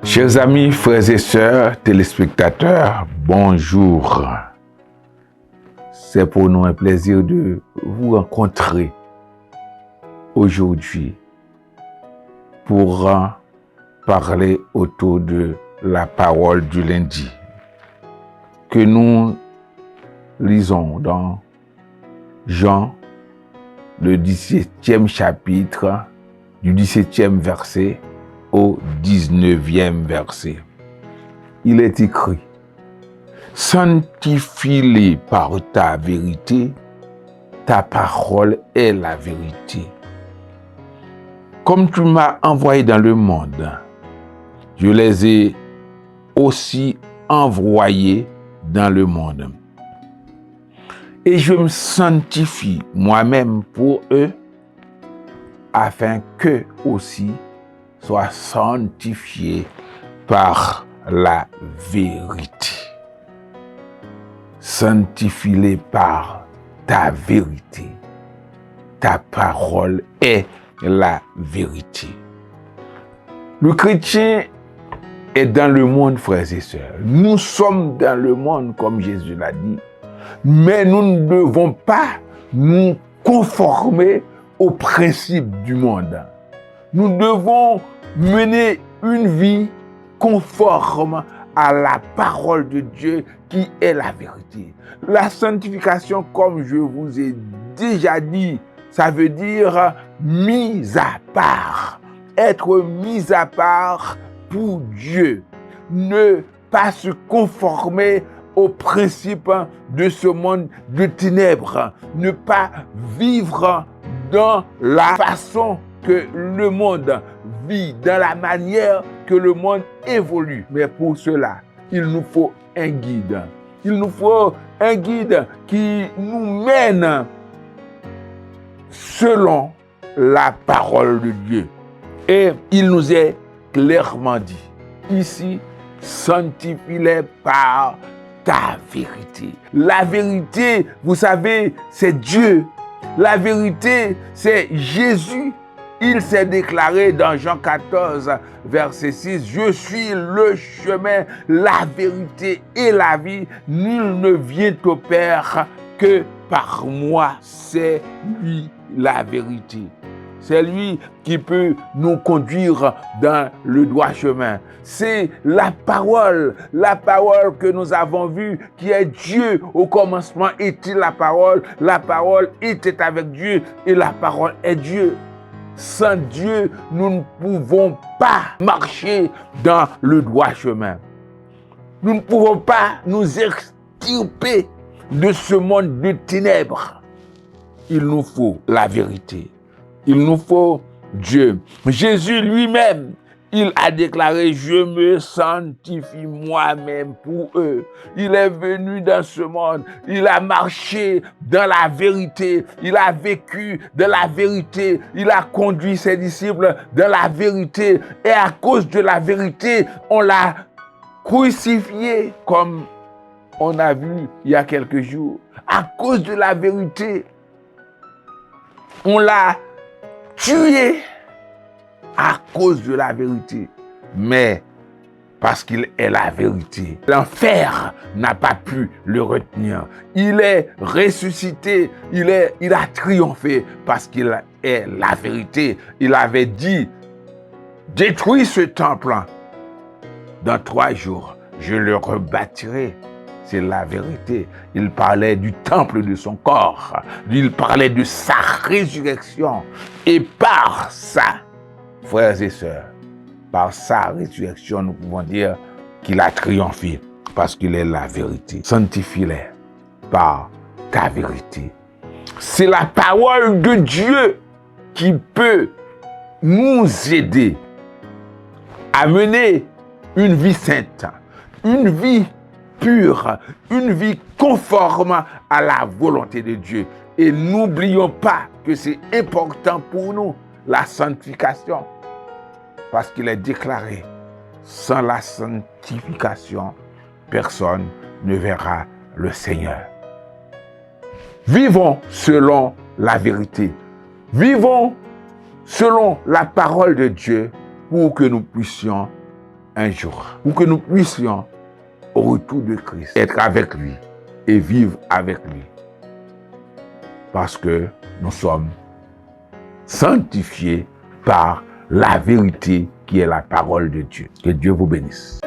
Chers amis, frères et sœurs, téléspectateurs, bonjour. C'est pour nous un plaisir de vous rencontrer aujourd'hui pour parler autour de la parole du lundi que nous lisons dans Jean, le 17e chapitre, du 17e verset au 19e verset. Il est écrit: sanctifie-les par ta vérité, ta parole est la vérité. Comme tu m'as envoyé dans le monde, je les ai aussi envoyés dans le monde. Et je me sanctifie moi-même pour eux, afin qu'eux aussi soient sanctifiés par la vérité. Sanctifie-les par ta vérité. Ta parole est la vérité. Le chrétien est dans le monde, frères et sœurs. Nous sommes dans le monde, comme Jésus l'a dit, mais nous ne devons pas nous conformer aux principes du monde. Nous devons mener une vie conforme à la parole de Dieu qui est la vérité. La sanctification, comme je vous ai déjà dit, ça veut dire mise à part. Être mis à part pour Dieu. Ne pas se conformer aux principes de ce monde de ténèbres. Ne pas vivre dans la façon que le monde vit, dans la manière que le monde évolue. Mais pour cela, il nous faut un guide. Il nous faut un guide qui nous mène selon la parole de Dieu. Et il nous est clairement dit ici: sanctifie-les par ta vérité. La vérité, vous savez, c'est Dieu. La vérité, c'est Jésus. Il s'est déclaré dans Jean 14, verset 6, « Je suis le chemin, la vérité et la vie. Nul ne vient au Père que par moi. » C'est lui la vérité. C'est lui qui peut nous conduire dans le droit chemin. C'est la parole que nous avons vue, qui est Dieu. Au commencement était la parole était avec Dieu et la parole est Dieu. Sans Dieu, nous ne pouvons pas marcher dans le droit chemin. Nous ne pouvons pas nous extirper de ce monde de ténèbres. Il nous faut la vérité. Il nous faut Dieu. Jésus lui-même, il a déclaré: je me sanctifie moi-même pour eux. Il est venu dans ce monde. Il a marché dans la vérité. Il a vécu dans la vérité. Il a conduit ses disciples dans la vérité. Et à cause de la vérité, on l'a crucifié, comme on a vu il y a quelques jours. À cause de la vérité, on l'a tué à cause de la vérité. Mais parce qu'il est la vérité, l'enfer n'a pas pu le retenir. Il est ressuscité, il a triomphé parce qu'il est la vérité. Il avait dit: détruis ce temple, dans 3 jours, je le rebâtirai. C'est la vérité. Il parlait du temple de son corps. Il parlait de sa résurrection. Et par ça, frères et sœurs, par sa résurrection, nous pouvons dire qu'il a triomphé parce qu'il est la vérité. Sanctifie-les par ta vérité. C'est la parole de Dieu qui peut nous aider à mener une vie sainte, une vie pure, une vie conforme à la volonté de Dieu. Et n'oublions pas que c'est important pour nous, la sanctification, parce qu'il est déclaré: sans la sanctification, personne ne verra le Seigneur. Vivons selon la vérité. Vivons selon la parole de Dieu pour que nous puissions un jour, pour que nous puissions au retour de Christ, être avec lui et vivre avec lui. Parce que nous sommes sanctifiés par la vérité qui est la parole de Dieu. Que Dieu vous bénisse.